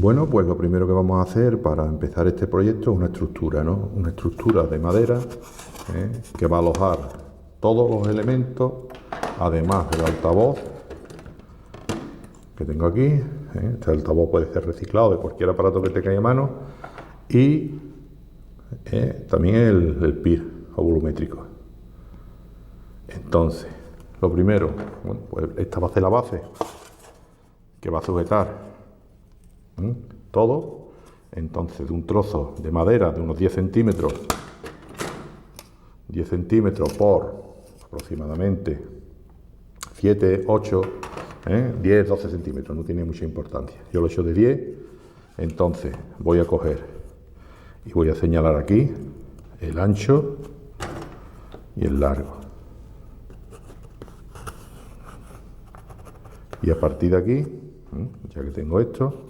Bueno, pues lo primero que vamos a hacer para empezar este proyecto es una estructura, ¿no? Una estructura de madera que va a alojar todos los elementos, además del altavoz que tengo aquí. Este altavoz puede ser reciclado de cualquier aparato que tenga a mano y también el PIR o volumétrico. Entonces, lo primero, bueno, pues esta va a ser la base que va a sujetar todo. Entonces, de un trozo de madera de unos 10 centímetros por aproximadamente 7, 8, 10, 12 centímetros, no tiene mucha importancia. Yo lo he hecho de 10, entonces voy a coger y voy a señalar aquí el ancho y el largo. Y a partir de aquí, ya que tengo esto,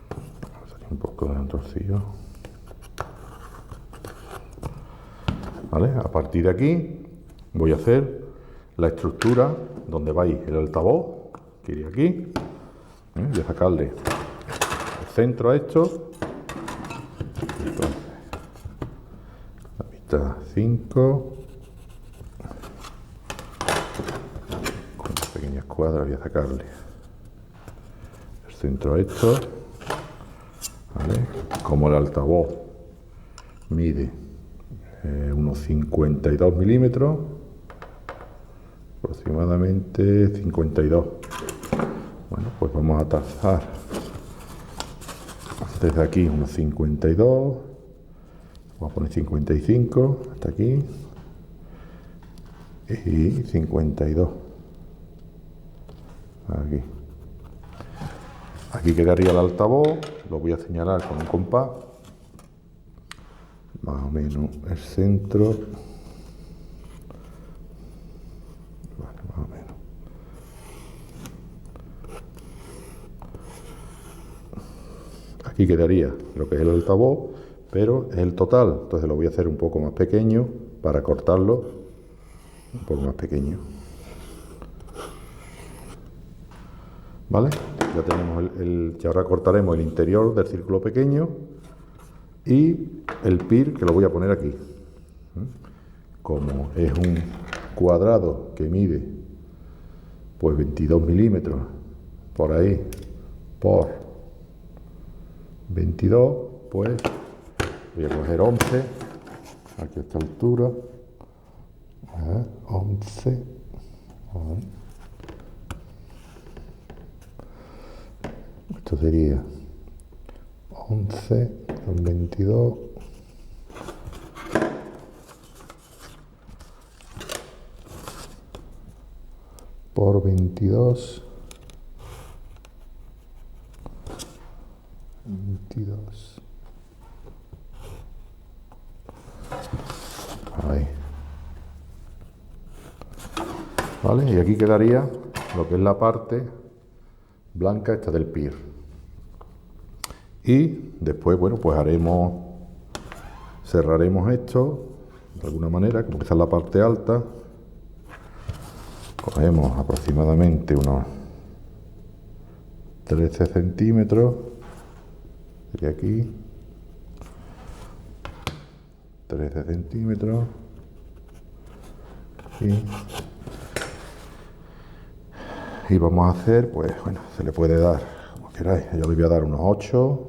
vamos a sacar un poco de un trocillo. ¿Vale? A partir de aquí voy a hacer la estructura donde va a ir el altavoz, que iría aquí. Voy a sacarle el centro a esto. Entonces, la mitad 5. Con unas pequeñas cuadras voy a sacarle el centro a esto. ¿Vale? Como el altavoz mide unos 52 milímetros, aproximadamente 52. Bueno, pues vamos a trazar desde aquí unos 52, vamos a poner 55 hasta aquí y 52 aquí. Aquí quedaría el altavoz, lo voy a señalar con un compás, más o menos el centro, vale, más o menos. Aquí quedaría lo que es el altavoz, pero es el total, entonces lo voy a hacer un poco más pequeño para cortarlo un poco más pequeño. ¿Vale? Ya tenemos ya ahora cortaremos el interior del círculo pequeño y el PIR, que lo voy a poner aquí. Como es un cuadrado que mide pues 22 milímetros por ahí por 22, pues voy a coger 11 aquí a esta altura. 11. Esto sería 11 con 22 por 22. 22. Ahí. ¿Vale? Y aquí quedaría lo que es la parte blanca esta del PIR. Y después, bueno, pues cerraremos esto de alguna manera, como que esta es la parte alta. Cogemos aproximadamente unos 13 centímetros de aquí, 13 centímetros y vamos a hacer, pues bueno, se le puede dar como queráis. Yo le voy a dar unos 8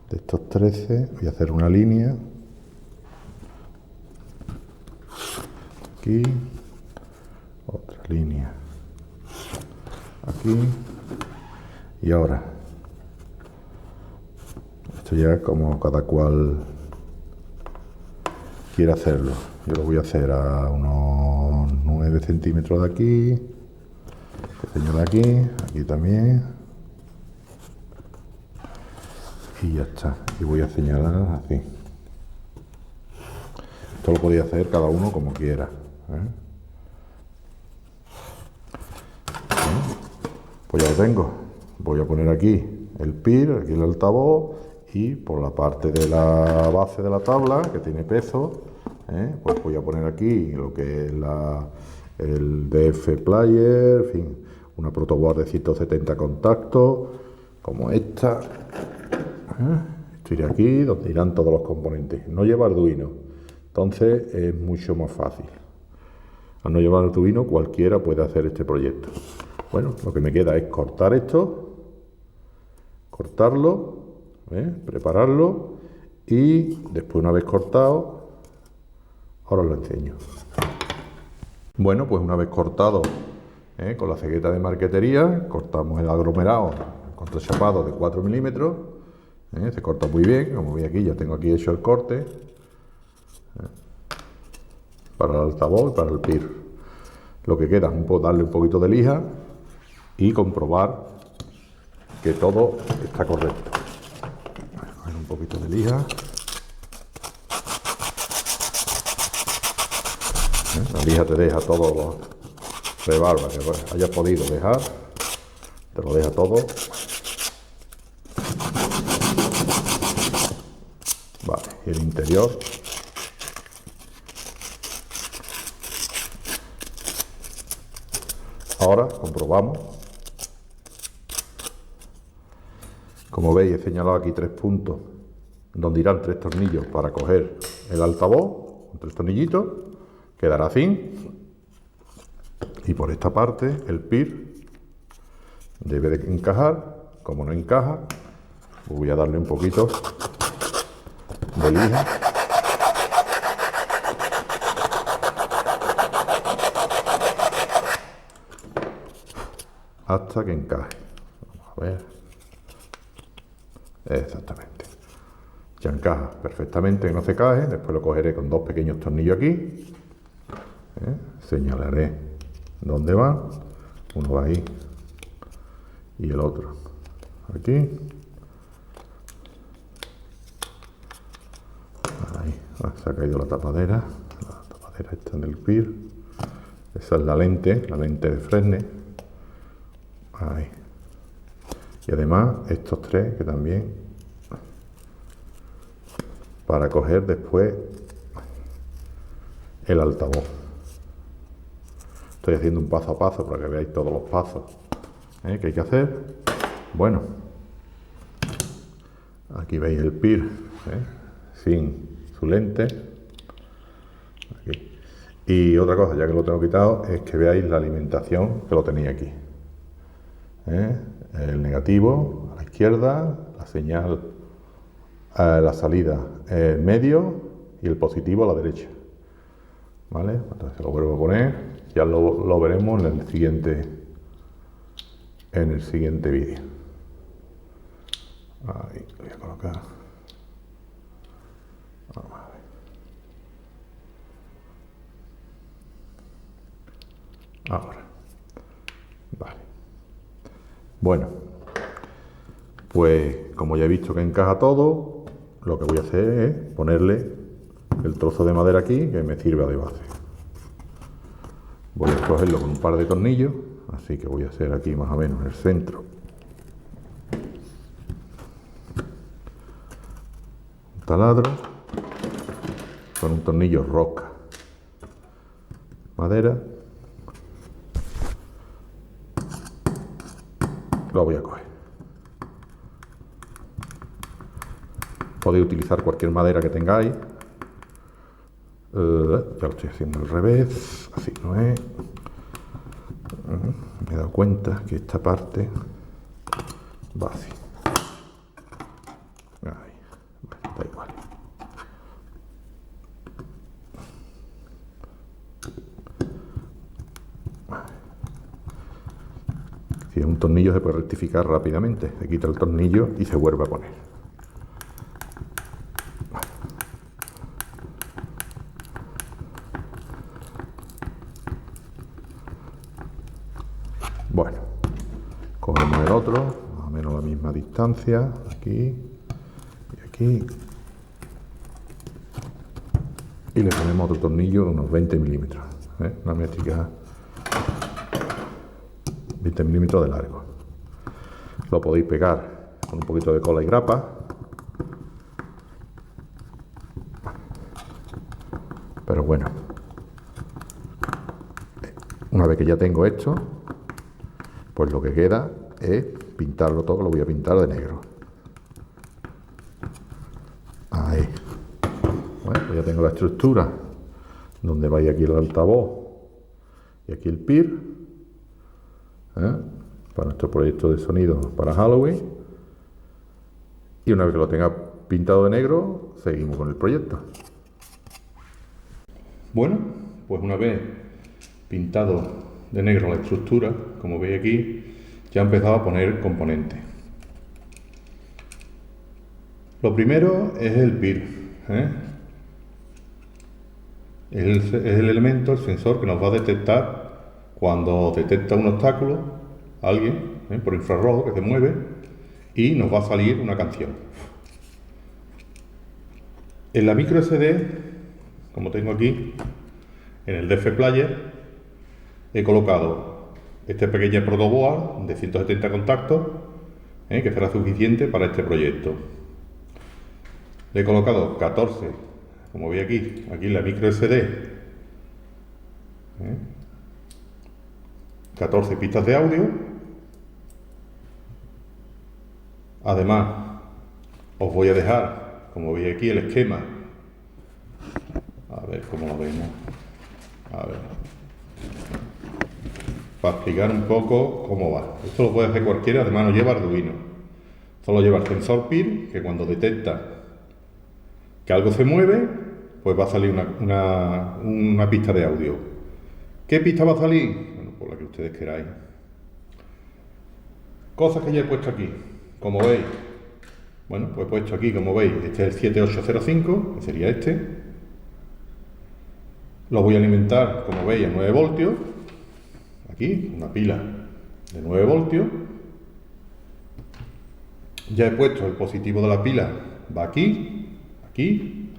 de estos 13, voy a hacer una línea aquí, otra línea aquí, y ahora esto ya como cada cual quiere hacerlo. Yo lo voy a hacer a unos 9 centímetros de aquí, señalo aquí, aquí también, y ya está. Y voy a señalar así. Esto lo podéis hacer cada uno como quiera, Pues ya lo tengo. Voy a poner aquí el PIR, aquí el altavoz, y por la parte de la base de la tabla, que tiene peso, pues voy a poner aquí lo que es el DF Player, en fin, una protoboard de 170 contactos, como esta. Esto irá aquí, donde irán todos los componentes. No lleva Arduino, entonces es mucho más fácil. Al no llevar Arduino, cualquiera puede hacer este proyecto. Bueno, lo que me queda es cortar esto, cortarlo, prepararlo, y después, una vez cortado, ahora os lo enseño. Bueno, pues una vez cortado, con la cegueta de marquetería, cortamos el aglomerado contrachapado de 4 milímetros. Se corta muy bien, como veis aquí, ya tengo aquí hecho el corte para el altavoz y para el PIR. Lo que queda es darle un poquito de lija y comprobar que todo está correcto. Coger un poquito de lija. La lija te deja todo lo rebarba que hayas podido dejar, te lo deja todo. Vale, y el interior. Ahora comprobamos. Como veis, he señalado aquí 3 puntos donde irán 3 tornillos para coger el altavoz, con 3 tornillitos, quedará así. Y por esta parte el PIR debe de encajar. Como no encaja, pues voy a darle un poquito de lija. Hasta que encaje. Vamos a ver. Exactamente. Ya encaja perfectamente, que no se cae. Después lo cogeré con 2 pequeños tornillos aquí. Señalaré dónde va. Uno va ahí y el otro aquí. Ahí. Se ha caído la tapadera. La tapadera está en el PIR. Esa es la lente de Fresnel. Ahí. Y además estos 3 que también, para coger después el altavoz. Estoy haciendo un paso a paso para que veáis todos los pasos que hay que hacer. Bueno, aquí veis el PIR sin su lente. Aquí. Y otra cosa, ya que lo tengo quitado, es que veáis la alimentación que lo tenía aquí. El negativo a la izquierda, la señal, la salida el medio y el positivo a la derecha. ¿Vale? Entonces lo vuelvo a poner. Ya lo veremos en el siguiente vídeo. Ahí lo voy a colocar. Vamos a ver. Ahora. Vale. Bueno, pues como ya he visto que encaja todo, lo que voy a hacer es ponerle el trozo de madera aquí que me sirve de base. Voy a cogerlo con un par de tornillos, así que voy a hacer aquí más o menos en el centro un taladro con un tornillo roca madera. Lo voy a coger. Podéis utilizar cualquier madera que tengáis. Ya lo estoy haciendo al revés, así no es. Me he dado cuenta que esta parte va así. Ahí. Bueno, da igual. Si es un tornillo se puede rectificar rápidamente. Se quita el tornillo y se vuelve a poner. Bueno, cogemos el otro, más o menos la misma distancia, aquí y aquí, y le ponemos otro tornillo de unos 20 milímetros, una métrica 20 milímetros de largo. Lo podéis pegar con un poquito de cola y grapa, pero bueno, una vez que ya tengo esto, pues lo que queda es pintarlo todo, que lo voy a pintar de negro. Ahí. Bueno, pues ya tengo la estructura donde va aquí el altavoz y aquí el PIR, para nuestro proyecto de sonido para Halloween. Y una vez que lo tenga pintado de negro, seguimos con el proyecto. Bueno, pues una vez pintado de negro la estructura, como veis aquí, ya he empezado a poner componentes. Lo primero es el PIR, es el elemento, el sensor que nos va a detectar cuando detecta un obstáculo, alguien, por infrarrojo que se mueve, y nos va a salir una canción. En la micro SD, como tengo aquí, en el DF Player, he colocado este pequeño protoboard de 170 contactos, que será suficiente para este proyecto. Le he colocado 14, como veis aquí en la micro SD, 14 pistas de audio. Además, os voy a dejar, como veis aquí, el esquema. A ver cómo lo vemos. A ver. Para explicar un poco cómo va. Esto lo puede hacer cualquiera, además no lleva Arduino. Solo lleva el sensor PIR, que cuando detecta que algo se mueve, pues va a salir una pista de audio. ¿Qué pista va a salir? Bueno, por la que ustedes queráis. Cosas que ya he puesto aquí, como veis. Bueno, pues he puesto aquí, como veis, este es el 7805, que sería este. Lo voy a alimentar, como veis, a 9 voltios. Aquí, una pila de 9 voltios. Ya he puesto el positivo de la pila, va aquí, aquí.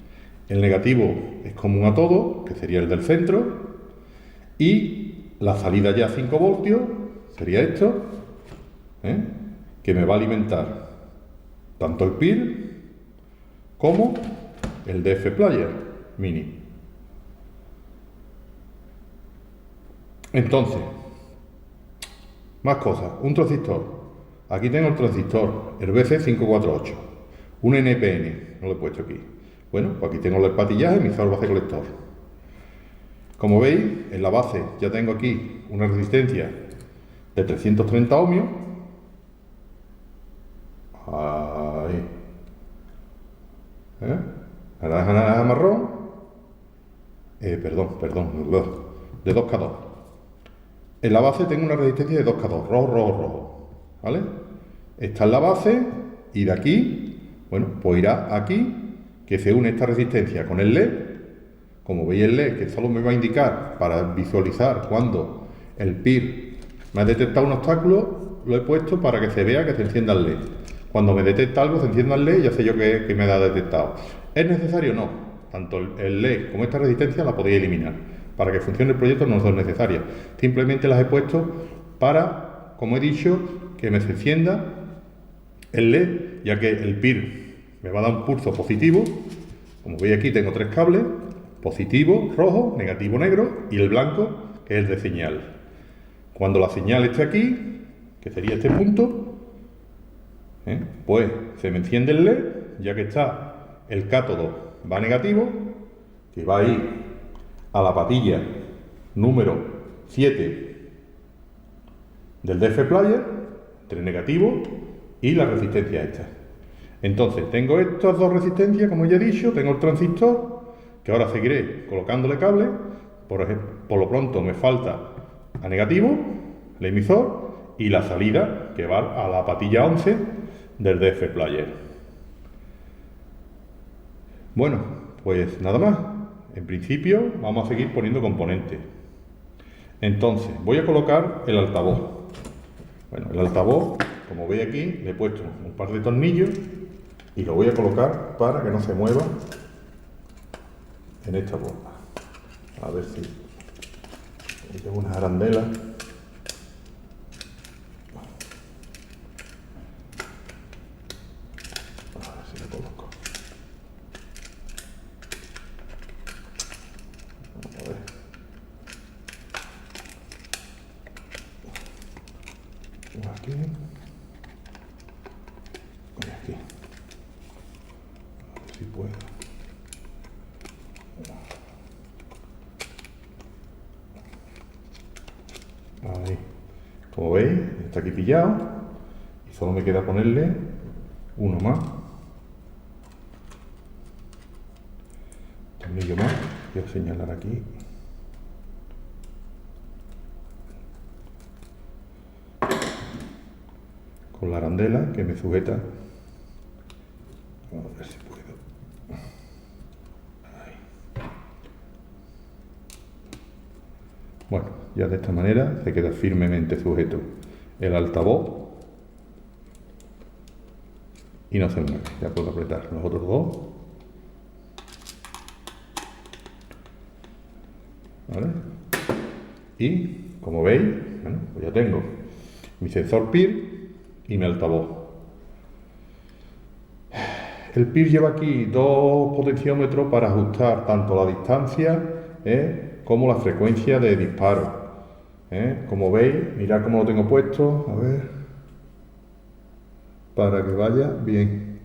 El negativo es común a todo, que sería el del centro. Y la salida ya a 5 voltios sería esto, que me va a alimentar tanto el PIR como el DF Player Mini. Entonces, más cosas. Un transistor. Aquí tengo el transistor, el BC548, un NPN, no lo he puesto aquí. Bueno, pues aquí tengo el patillaje, emisor, base, colector. Como veis, en la base ya tengo aquí una resistencia de 330 ohmios. Ahí. Naranja marrón. De 2K2. En la base tengo una resistencia de 2K2, rojo. ¿Vale? Esta es la base y de aquí, bueno, pues irá aquí, que se une esta resistencia con el LED. Como veis el LED, que solo me va a indicar para visualizar cuando el PIR me ha detectado un obstáculo, lo he puesto para que se vea que se encienda el LED. Cuando me detecta algo, se encienda el LED y ya sé yo que me ha detectado. ¿Es necesario? No. Tanto el LED como esta resistencia la podéis eliminar. Para que funcione el proyecto no son necesarias. Simplemente las he puesto para, como he dicho, que me se encienda el LED, ya que el PIR me va a dar un pulso positivo. Como veis aquí tengo 3 cables, positivo, rojo, negativo, negro y el blanco, que es el de señal. Cuando la señal esté aquí, que sería este punto, pues se me enciende el LED, ya que está el cátodo va negativo, que va a ir a la patilla número 7 del DF Player, entre negativo y la resistencia esta. Entonces tengo estas dos resistencias, como ya he dicho, tengo el transistor, que ahora seguiré colocándole cable. Por ejemplo, por lo pronto me falta a negativo, el emisor, y la salida, que va a la patilla 11 del DF Player. Bueno, pues nada más. En principio vamos a seguir poniendo componentes. Entonces, voy a colocar el altavoz. Bueno, el altavoz, como veis aquí, le he puesto un par de tornillos y lo voy a colocar para que no se mueva en esta bomba. A ver si tengo unas arandelas. A ver si lo coloco. A ver. Aquí. Y aquí. A ver si puedo. Ahí. Como veis, está aquí pillado. Y solo me queda ponerle uno más. Tornillo más. Voy a señalar aquí. Con la arandela que me sujeta. Vamos a ver si puedo. Ahí. Bueno, ya de esta manera se queda firmemente sujeto el altavoz y no se mueve. Ya puedo apretar los otros dos. ¿Vale? Y como veis, bueno, pues ya tengo mi sensor PIR y mi altavoz. El PIR lleva aquí dos potenciómetros para ajustar tanto la distancia como la frecuencia de disparo. Como veis, mirad cómo lo tengo puesto, a ver, para que vaya bien.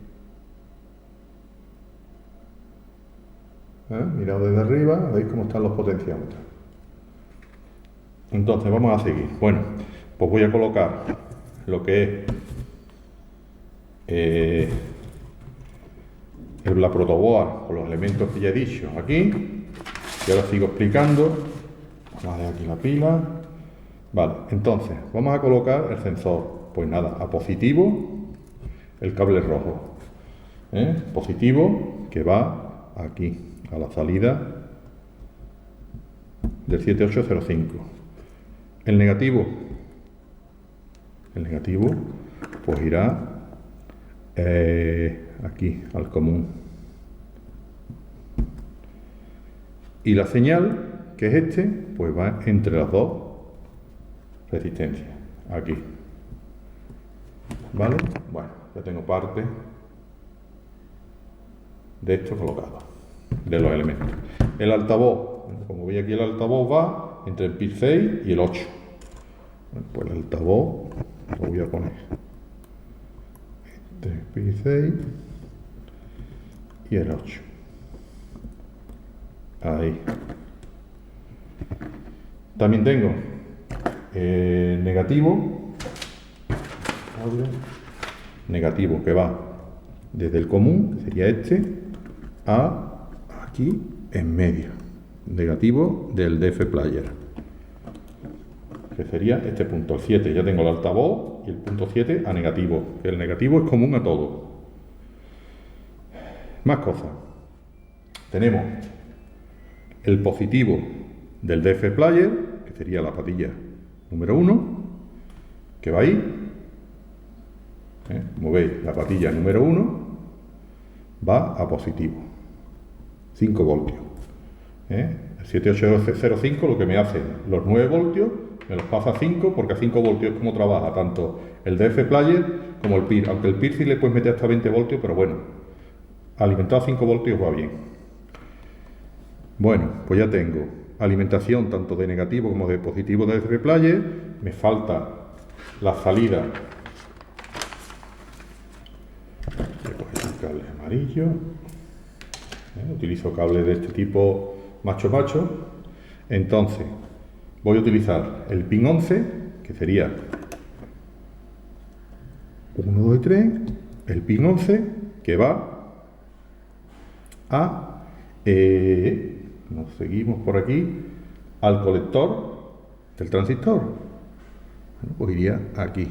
Mirad desde arriba, veis cómo están los potenciómetros. Entonces vamos a seguir. Bueno, pues voy a colocar lo que es la protoboard con los elementos que ya he dicho aquí. Y ahora sigo explicando. Vamos a dejar aquí la pila. Vale, entonces vamos a colocar el sensor. Pues nada, a positivo el cable rojo. Positivo que va aquí, a la salida del 7805. El negativo pues irá aquí al común. Y la señal, que es pues va entre las dos resistencias, aquí. ¿Vale? Bueno, ya tengo parte de esto colocado, de los elementos. El altavoz, como veis aquí el altavoz va entre el PIR 6 y el 8. Bueno, pues el altavoz lo voy a poner entre el PIR 6 y el 8. Ahí. También tengo negativo que va desde el común, que sería a aquí en medio. Negativo del DF Player, que sería este punto, el 7. Ya tengo el altavoz y el punto 7 a negativo, que el negativo es común a todo. Más cosas. Tenemos el positivo del DF Player, que sería la patilla número 1, que va ahí. Como veis, la patilla número 1 va a positivo, 5 voltios. El 7805 lo que me hace los 9 voltios, me los pasa a 5, porque a 5 voltios es como trabaja tanto el DF Player como el PIR, aunque el PIR sí le puedes meter hasta 20 voltios, pero bueno, alimentado a 5 voltios va bien. Bueno, pues ya tengo alimentación tanto de negativo como de positivo de DF Player. Me falta la salida. Voy a coger un cable amarillo. Utilizo cables de este tipo macho. Entonces voy a utilizar el pin 11, que sería 1, 2 y 3, el pin 11 que va a nos seguimos por aquí al colector del transistor. Bueno, pues iría aquí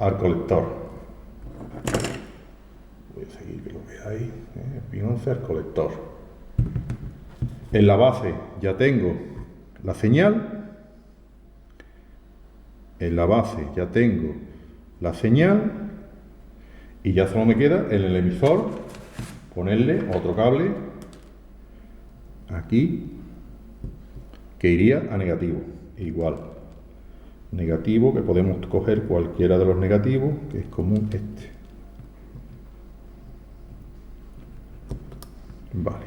al colector. Voy a seguir que lo veáis. El pin 11 al colector. En la base ya tengo la señal. En la base ya tengo la señal. Y ya solo me queda en el emisor ponerle otro cable aquí que iría a negativo. Igual. Negativo, que podemos coger cualquiera de los negativos, que es común este. Vale.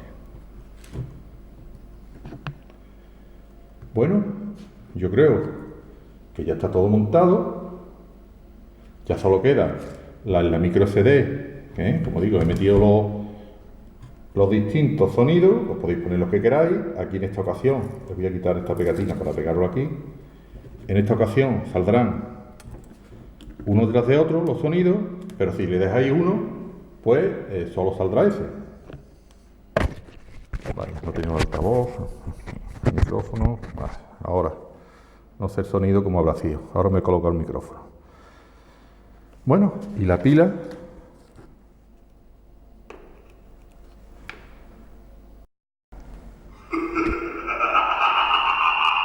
Bueno, yo creo que ya está todo montado. Ya solo queda la micro SD, como digo, he metido los distintos sonidos, os podéis poner los que queráis. Aquí en esta ocasión, les voy a quitar esta pegatina para pegarlo aquí. En esta ocasión saldrán uno tras de otro los sonidos, pero si le dejáis uno, pues solo saldrá ese. Vale, no tenemos altavoz, micrófono. Vale, ahora, no sé el sonido como habrá sido. Ahora me coloco el micrófono. Bueno, y la pila.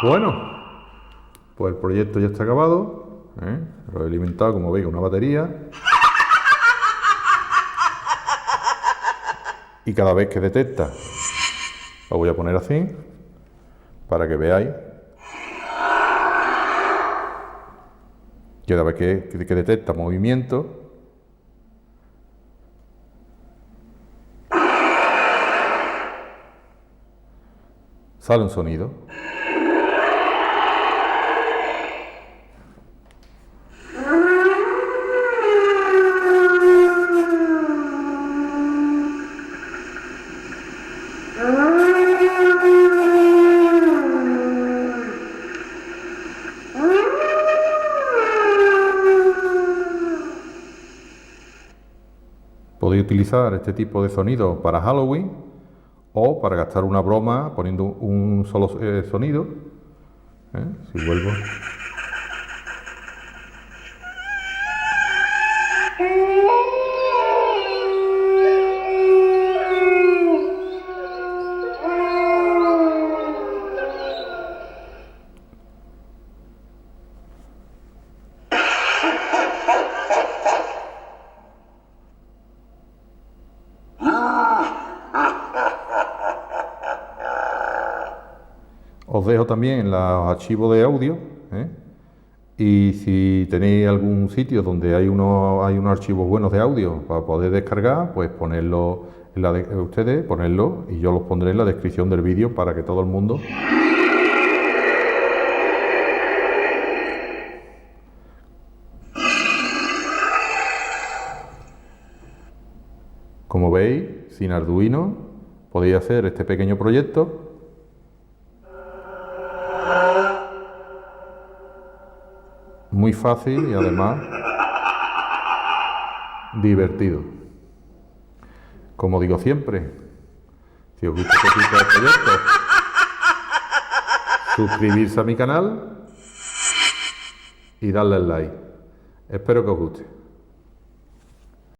Bueno, pues el proyecto ya está acabado. Lo he alimentado, como veis, una batería. Y cada vez que detecta, lo voy a poner así, para que veáis. Cada vez que detecta movimiento, sale un sonido. Podéis utilizar este tipo de sonido para Halloween o para gastar una broma poniendo un solo sonido. Si vuelvo. Os dejo también los archivos de audio, y si tenéis algún sitio donde hay unos archivos buenos de audio para poder descargar, pues ponerlo ustedes, ponerlo, y yo los pondré en la descripción del vídeo para que todo el mundo. Como veis, sin Arduino podéis hacer este pequeño proyecto. Muy fácil y además divertido. Como digo siempre, si os gusta este tipo de proyectos, suscribirse a mi canal y darle al like. Espero que os guste.